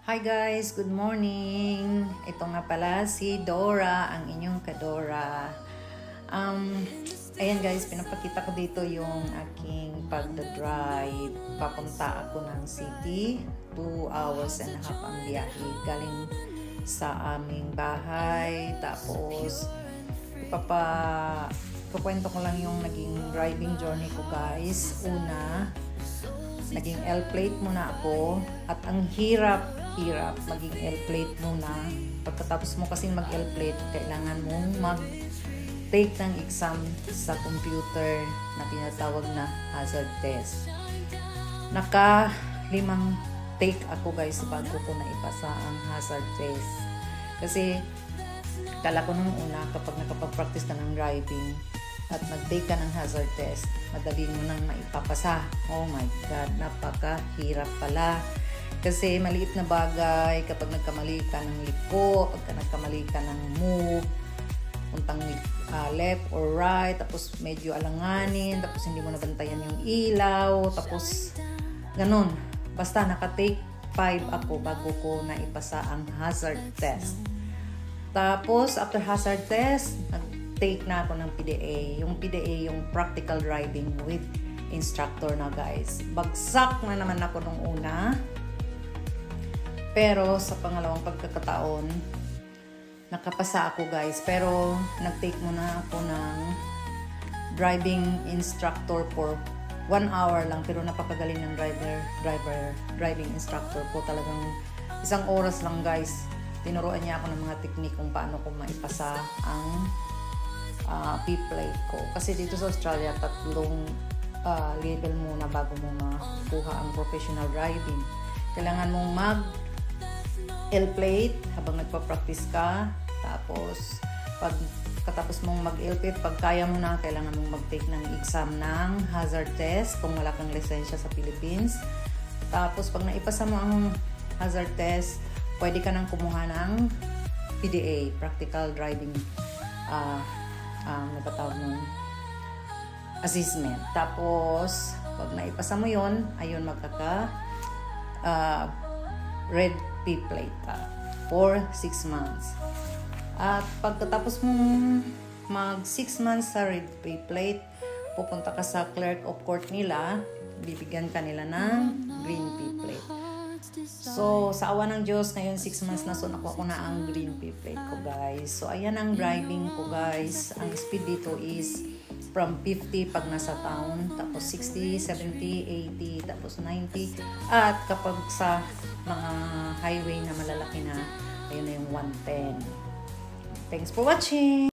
Hi guys, good morning. Ito nga pala si Dora, ang inyong kadora. Ayan guys, pinapakita ko dito yung aking pagdadrive. Papunta ako ng city. 2 hours and a half ang biyahe. Galing sa aming bahay. Tapos, ipakwento ko lang yung naging driving journey ko guys. Una, naging L-plate muna ako. At ang hirap maging L-plate muna. Pagkatapos mo kasi mag L-plate, kailangan mong mag-take ng exam sa computer na tinatawag na hazard test. Naka 5 take ako guys bago ko na ipasa ang hazard test. Kasi kala ko nung una kapag nakapag-practice ka ng driving at mag-take ka ng hazard test, madali mo nang maipapasa. Oh my God, napakahirap pala. Kasi maliit na bagay, kapag nagkamali ka ng liko, pagka nagkamali ka ng move, puntang left or right, tapos medyo alanganin, tapos hindi mo nabantayan yung ilaw, tapos ganun. Basta naka-take 5 ako bago ko na ipasa ang hazard test. Tapos, after hazard test, nag-take na ako ng PDA. Yung PDA, yung practical driving with instructor na guys. Bagsak na naman ako nung una. Pero sa pangalawang pagkakataon, nakapasa ako guys. Pero nag-take muna ako ng driving instructor for 1 hour lang. Pero napakagaling ng driving instructor po. Talagang 1 oras lang guys. Tinuruan niya ako ng mga technique kung paano ko maipasa ang P-plate ko. Kasi dito sa Australia, 3 level muna bago mo makuha ang professional driving. Kailangan mong L-plate habang nagpa-practice ka. Tapos, pagkatapos mong mag-L-plate, pag kaya mo na, kailangan mong mag-take ng exam ng hazard test kung wala kang lisensya sa Philippines. Tapos, pag naipasa mo ang hazard test, pwede ka nang kumuha ng PDA, Practical Driving napatawag ng assessment. Tapos, pag naipasa mo yon, ayun magkaka red P-plate ka for 6 months. At pagkatapos mong mag 6 months sa red P-plate, pupunta ka sa clerk of court nila, bibigyan ka nila ng green P-plate. So, sa awa ng Diyos, ngayon 6 months na, so nakuha ko na ang green P-plate ko guys. So, ayan ang driving ko guys. Ang speed dito is from 50 pag nasa town, tapos 60, 70, 80, tapos 90. At kapag sa mga highway na malalaki na, ayun na yung 110. Thanks for watching!